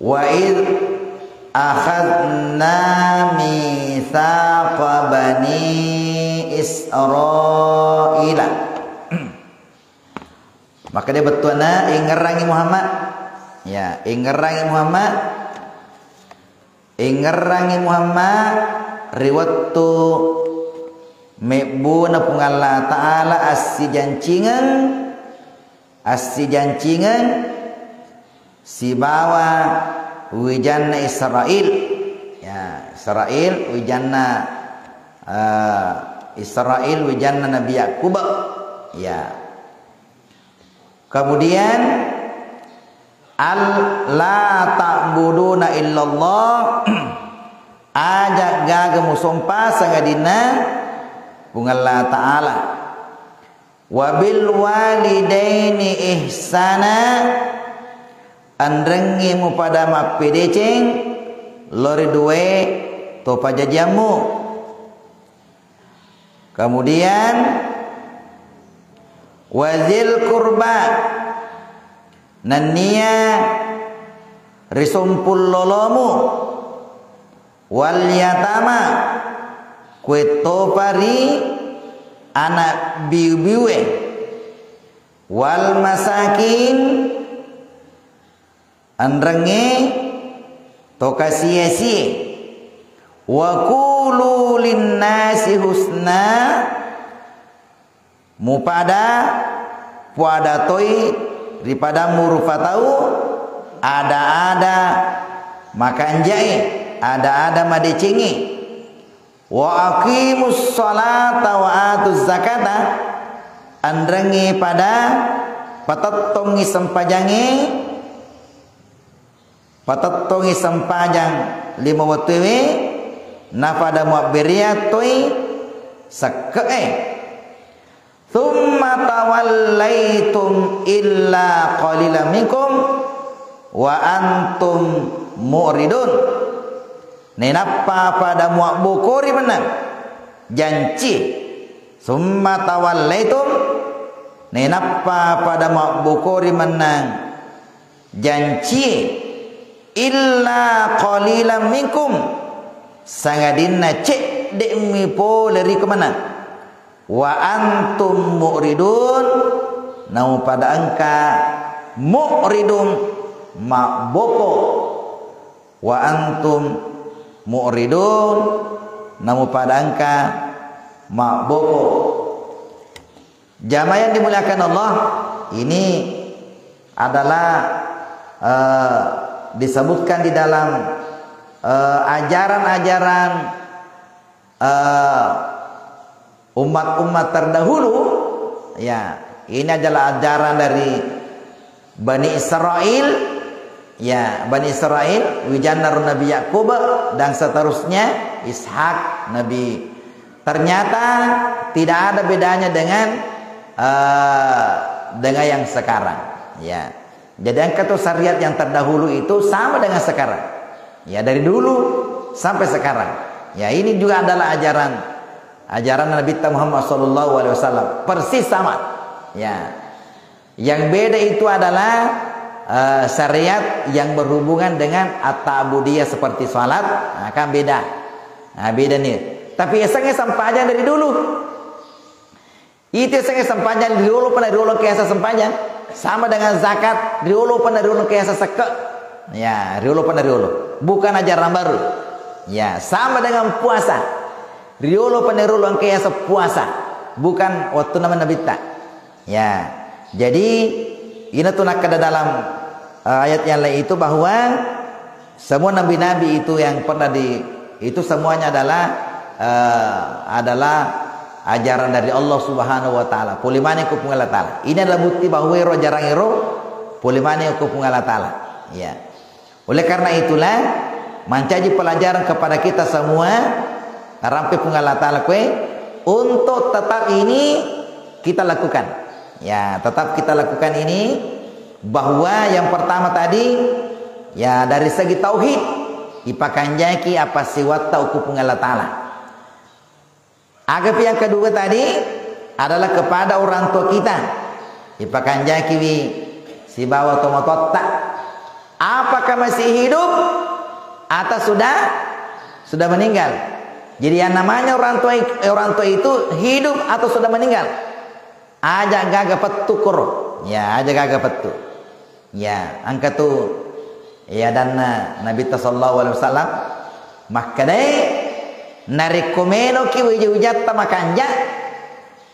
Wa id akhadna mitsaqa bani Israila. Maka dia betulna ingerangi Muhammad. Ya, ingerangi Muhammad riwattu mebuna pungalla ta'ala asijancingan si bawa wijanna Israel. Ya, Israel wijanna Nabi Yakub. Ya. Kemudian la ta'buduna illallah ajak gaga musompa sangadina pungalla ta'ala wa bil walidaini ihsana andrengi mu pada mapedeceng lori duwe to pajajamu. Kemudian wazil kurba nania risumpul lolomu wal yatama kweto pari anak biu-biue wal masakin andrenge toka sia-sia wa qulu linnasi husna mupada puada toi daripada murufatau ada makan jai ada madecingi wa aqimus sholata wa atuz zakata andrengi pada patattongi sempajang lima waktu na pada muabbiriyat toi sakke thumma tawallaitum illa qalilan minkum wa antum mu'ridun. Nenapa pada muak bukuri menang janji summa tawallaitum nenapa pada muak bukuri menang janji illa qalilan minkum sangadina cek demi po dari kemana wa antum mu'ridun nau pada angka mu'ridun ma'boko wa antum mu'ridun nau pada angka ma'boko. Jamaah yang dimuliakan Allah, ini adalah disebutkan di dalam ajaran-ajaran umat-umat terdahulu. Ya, ini adalah ajaran dari Bani Israel. Ya, Bani Israel wijanna Nabi Yakub dan seterusnya Ishak Nabi. Ternyata tidak ada bedanya dengan yang sekarang. Ya, jadi angka syariat yang terdahulu itu sama dengan sekarang. Ya, dari dulu sampai sekarang. Ya, ini juga adalah ajaran Nabi Muhammad SAW persis sama. Ya, yang beda itu adalah syariat yang berhubungan dengan at-ta'budiyah seperti salat, akan beda. Nah, beda nih. Tapi esangnya sampajang dari dulu. Itu esangnya sampajang dari dulu pada dulu kiasa sampajang. Sama dengan zakat dulu pada dulu kiasa seke. Ya, dulu pada dulu. Bukan ajaran baru. Ya, sama dengan puasa. Riolo penerulung kiasa puasa, bukan waktu nama Nabi tak. Ya, jadi ini tuh nak ada dalam ayat yang lain itu bahwa semua nabi-nabi itu yang pernah itu semuanya adalah ajaran dari Allah Subhanahu wa taala. Pulimane ku pungala taala. Ini adalah bukti bahwa ro jarang ro pulimane ku pungala taala. Ya. Oleh karena itulah mencaji pelajaran kepada kita semua rampe pungala ta'ala kue untuk tetap ini kita lakukan. Ya, tetap kita lakukan ini, bahwa yang pertama tadi ya dari segi tauhid ipakanjaki apa siwata uku pungala ta'ala. Agap yang kedua tadi adalah kepada orang tua kita ipakanjaki si bawa tomatota apakah masih hidup atau sudah meninggal. Jadi yang namanya orang tua itu hidup atau sudah meninggal. Aja gaga petu koro. Ya, aja gaga petu. Ya, angka tu ya dan Nabi sallallahu alaihi wasallam makadai narikomeno ki wujata makanja.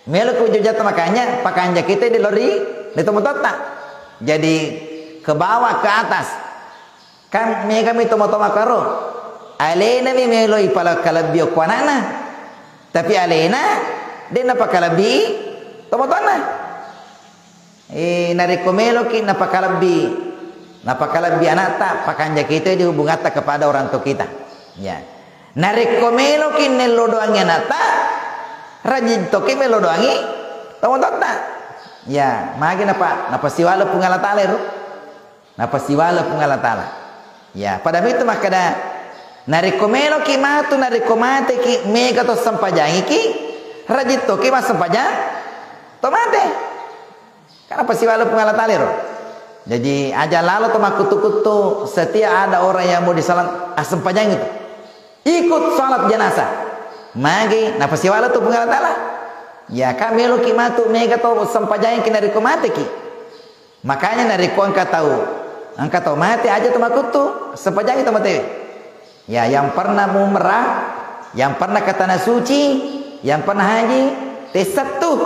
Melo ki wujata makanya pakanja kita di lori di tempat. Jadi ke bawah ke atas. Kan kami tomo-tomo karo. Alena mi melo ipala kalabio kwanana. Tapi alena dia napa kalabi tomo-tona. Narikomelo ki napa kalabi anata pakanja kita dihubungata kepada orang tua kita. Ya. Narikomelo ki nelodoangi anata rajin toke melodoangi tomo-tona. Ya, magi napa siwala pungalatala ro. Napa siwala pungalatala. Ya, pada itu makada narikomelo ki matu narikomate ki mega to sampajangi ki rajin toke mas sampajang tomate. Karena pasti walau pengalatali roh. Jadi aja lalu tuh makutu-kutu setiap ada orang yang mau disalat asam panjang itu ikut salat jenazah. Magi na pasti walau tuh pengalatala. Ya kami lo kimatu mega to sampajang ki nariko mate ki. Makanya nariko angka tahu mati aja tuh makutu sampajang itu mate. Ya yang pernah umrah, yang pernah ke tanah suci, yang pernah haji, tesat tuh.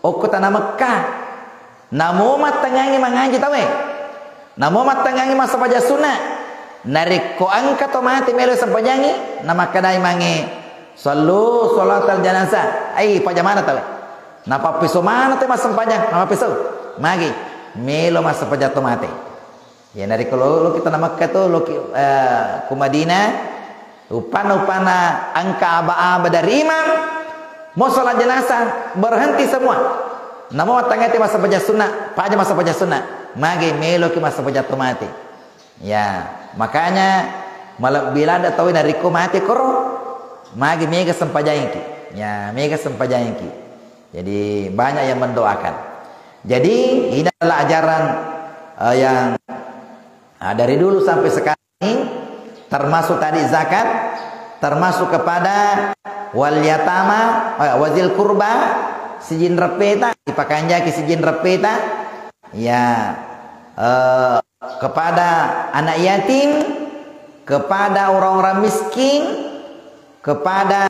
Oku tanah Mekah. Namo matangangi mangaji tawe. Namo matangangi masa paja sunnah. Nariko angka to mati melo sampajangi nama kadai mangi. Sallu salatal janazah. Ai paja mana tawe. Napa piso mana te mas sampajang? Nama piso. Magi melo masa paja to mati. Ya nariko lo kita nama Mekah to lo ku Madinah. Upana angka aba-aba dari imam. Mau salat jenazah berhenti semua. Namo tangati masa baca sunnah, paja masa baca sunnah, magi melo ki masa baca mati. Ya, makanya malam bila ada tahu dari mati koro, magi mega sempajain ki. Ya, mega sempajain ki. Jadi banyak yang mendoakan. Jadi ini adalah ajaran yang dari dulu sampai sekarang ini, termasuk tadi zakat, termasuk kepada wal yatama, wazil kurba. Sijin repeta dipakanjaki sijin repeta ya kepada anak yatim, kepada orang-orang miskin, kepada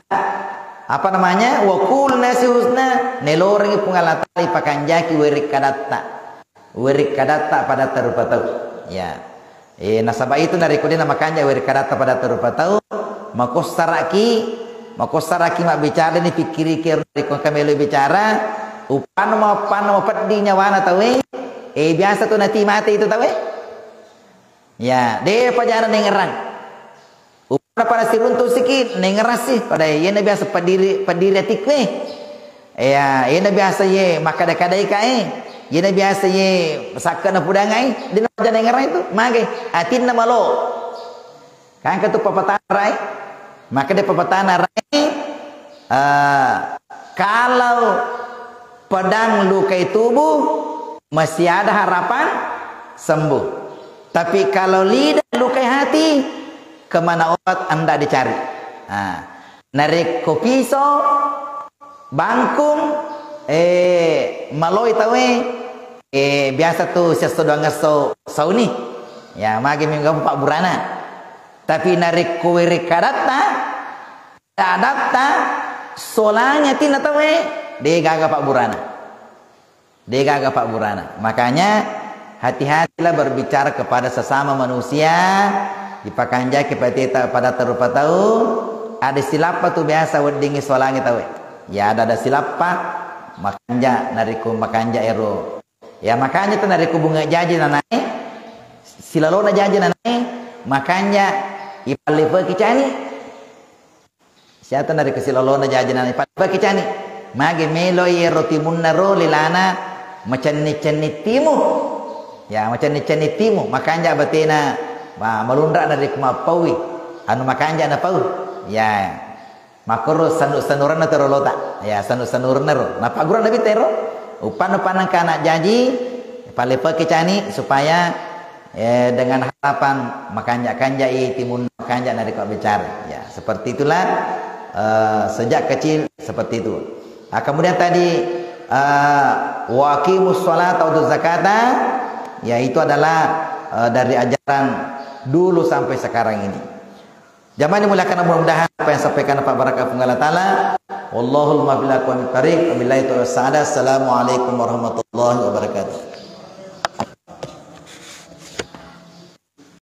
apa namanya wakul nasi husna nelorengi pungalatali pakanjaki werik kadatta pada terupatau ya nasabah itu dari kodina makanya werik kadatta pada terupatau makosaraki mak bicara ni pikiri kira dari kami lu bicara upan mau pedinya wana tawe biasa tuh nanti mati itu tawe ya dia pajaran nengerang upan pada sirun tuh sikit nengeras sih pada ye na biasa pediri tikwe ya ye na biasa ye makada-kadai kae ye na biasa ye sakana pudangai dia pajaran nengerang itu mage atin na malo kan ketu papatarai. Maka dia pepatana kalau pedang lukai tubuh masih ada harapan sembuh. Tapi kalau lidah lukai hati kemana obat anda dicari? Narik kopiso, bangkung, maloi tawe, biasa tuh sesudah ngeso sauni. Ya magi minggu Pak Burana. Tapi narik kuwiri kadatta solanya tina tawe degaga Pak Burana. Makanya hati-hatilah berbicara kepada sesama manusia dipakanja kepatita pada terupatau ada silapa tuh biasa wedingi solanya tawe ya ada silapa makanja nariku makanja ero ya makanya tuh nariku bunga jaji nanai silalona jaji nanai makanya ipalipa kicani siapa dari kesilalona jajanan ipalipa kicani mage melo ye roti munnaro lilana macani timu ya macani timu makanja batena malundra dari kumapawi anu makanja na pau ya makoro sanurana terolota ya sanurana ro na pagura nabi tero upan kana janji palipa kicani supaya dengan harapan makanjak-kanjak timun makanjak dari kau bicara. Ya, seperti itulah sejak kecil seperti itu. Kemudian tadi wa aqimus sholata wa atuz zakata, ya itu adalah dari ajaran dulu sampai sekarang ini. Jamaah dimuliakan, mudah-mudahan apa yang sampaikan Pak Barakah Allah Taala. Wallahul muwaffiq ila aqwamit thariq. Wabillahi taufiq. Assalamualaikum warahmatullahi wabarakatuh.